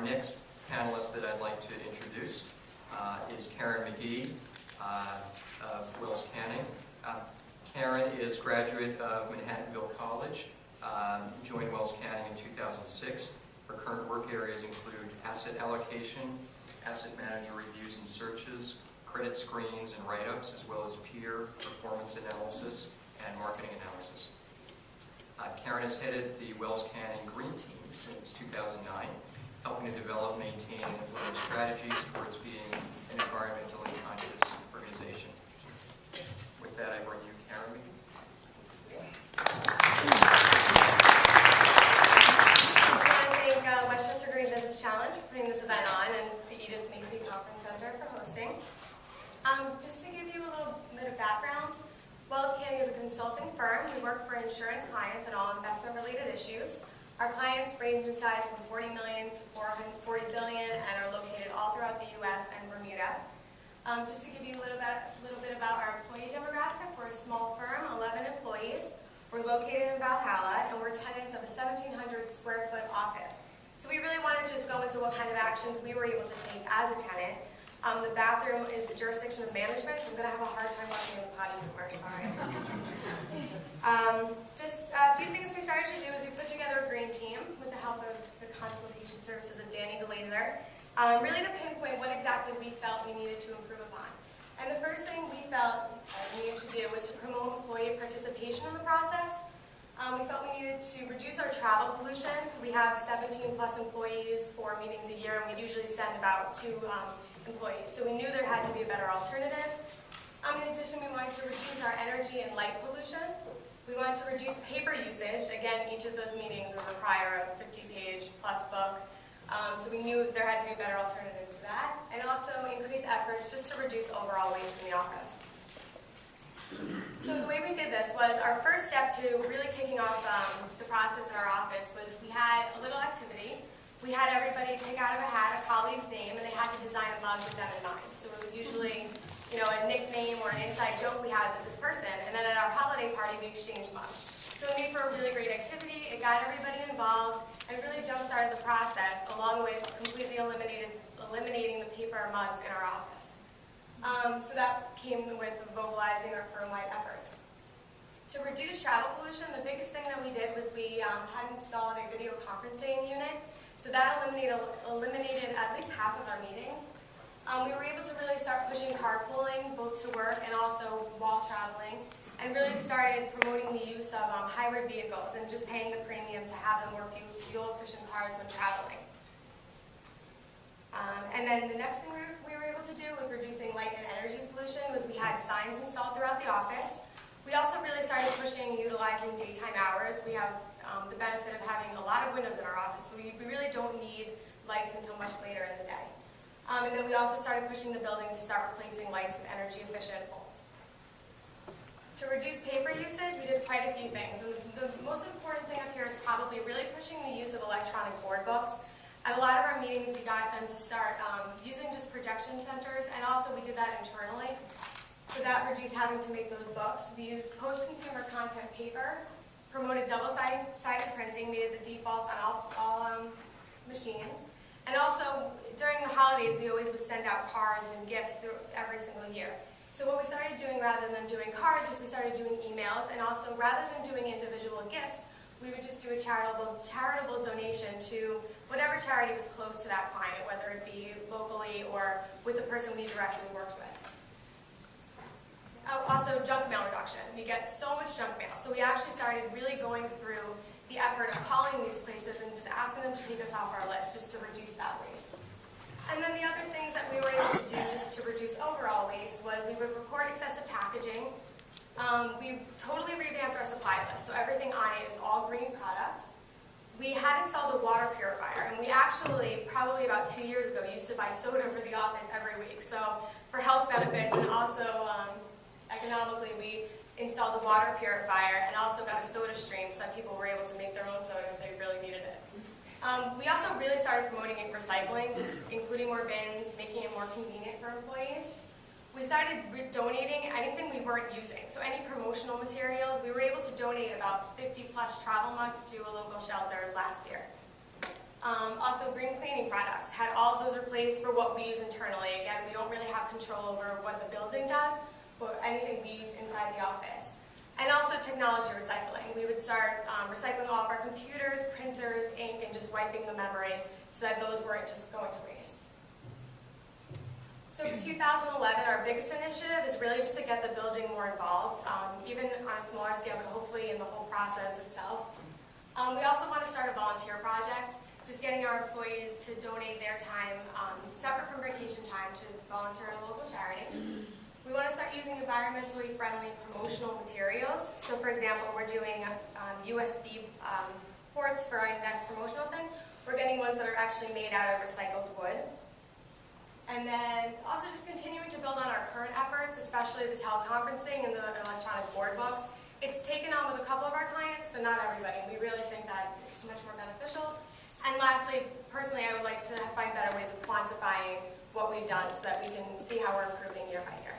next panelist that I'd like to introduce is Karen Magee of WellsCanning. Karen is graduate of Manhattanville College, joined WellsCanning in 2006. Her current work areas include asset allocation, asset manager reviews and searches, credit screens and write-ups, as well as peer performance analysis and marketing analysis. Karen has headed the WellsCanning Green Team since 2009, helping to develop, maintain, and implement strategies towards being an environmentally conscious organization. With that, I bring you Karen Magee. I want to thank Westchester Green Business Challenge for putting this event on, and the Edith Mckee Conference Center for hosting. Just to give you a little bit of background, WellsCanning is a consulting firm. We work for insurance clients on all investment-related issues. Our clients range in size from $40 million to $440 billion and are located all throughout the U.S. and Bermuda. Just to give you a little bit about our employee demographic, we're a small firm, 11 employees. We're located in Valhalla, and we're tenants of a 1,700 square foot office. So we really wanted to just go into what kind of actions we were able to take as a tenant. The bathroom is the jurisdiction of management, so I'm going to have a hard time watching the potty humor, sorry. Just a few things we started to do is we put together a green team with the help of the consultation services of Danny DeLaser, really to pinpoint what exactly we felt we needed to improve upon. And the first thing we felt we needed to do was to promote employee participation in the process. We felt we needed to reduce our travel pollution. We have 17 plus employees, 4 meetings a year, and we usually send about 2 employees. So we knew there had to be a better alternative. In addition, we wanted to reduce our energy and light pollution. We wanted to reduce paper usage. Again, each of those meetings would require a 50-page plus book. So we knew there had to be a better alternative to that. And also increase efforts just to reduce overall waste in the office. So the way we did this was our first step to really kicking off the process in our office was we had a little activity. We had everybody pick out of a hat a colleague's name, and they had to design a mug with them in mind. So it was usually, a nickname or an inside joke we had with this person, and then at our holiday party we exchanged mugs. So it made for a really great activity. It got everybody involved and really jump-started the process, along with completely eliminating the paper mugs in our office. So that came with vocalizing our firm-wide efforts. To reduce travel pollution, the biggest thing that we did was we had installed a video conferencing unit. So that eliminated at least half of our meetings. We were able to really start pushing carpooling, both to work and also while traveling, and really started promoting the use of hybrid vehicles and just paying the premium to have them more fuel-efficient cars when traveling. And then the next thing we were able to do with reducing light and energy pollution was we had signs installed throughout the office. We also really started pushing utilizing daytime hours. We have the benefit of having a lot of windows in our office, so we really don't need lights until much later in the day. And then we also started pushing the building to start replacing lights with energy-efficient bulbs. To reduce paper usage, we did quite a few things. And the most important thing up here is probably really pushing the use of electronic board books. At a lot of our meetings, we got them to start using just projection centers, and also we did that internally. So that reduced having to make those books. We used post-consumer content paper, promoted double-sided printing, made it the default on all machines. And also, during the holidays, we always would send out cards and gifts through every single year. So what we started doing rather than doing cards is we started doing emails, and also rather than doing individual gifts, we would just do a charitable donation to whatever charity was close to that client, whether it be locally or with the person we directly worked with. Also, junk mail reduction. We get so much junk mail, so we actually started really going through the effort of calling these places and just asking them to take us off our list just to reduce that waste. And then the other things that we were able to do just to reduce overall waste was we would report excessive packaging. We totally revamped our supply list, so everything on it is all green products. We had installed a water purifier, and we actually, probably about 2 years ago, used to buy soda for the office every week. So for health benefits and also economically, we installed a water purifier and also got a soda stream so that people were able to make their own soda if they really needed it. We also really started promoting recycling, just including more bins, making it more convenient for employees. We started donating anything we weren't using. So any promotional materials, we were able to donate about 50 plus travel mugs to a local shelter last year. Also, green cleaning products. Had all of those replaced for what we use internally. Again, we don't really have control over what the building does, but anything we use inside the office. And also technology recycling. We would start recycling all of our computers, printers, ink, and just wiping the memory so that those weren't just going to waste. So for 2011, our biggest initiative is really just to get the building more involved, even on a smaller scale, but hopefully in the whole process itself. We also want to start a volunteer project, just getting our employees to donate their time, separate from vacation time, to volunteer at a local charity. We want to start using environmentally friendly promotional materials. So for example, we're doing USB ports for our next promotional thing. We're getting ones that are actually made out of recycled wood. And then also just continuing to build on our current efforts, especially the teleconferencing and the electronic board books. It's taken on with a couple of our clients, but not everybody. We really think that it's much more beneficial. And lastly, personally, I would like to find better ways of quantifying what we've done so that we can see how we're improving year by year.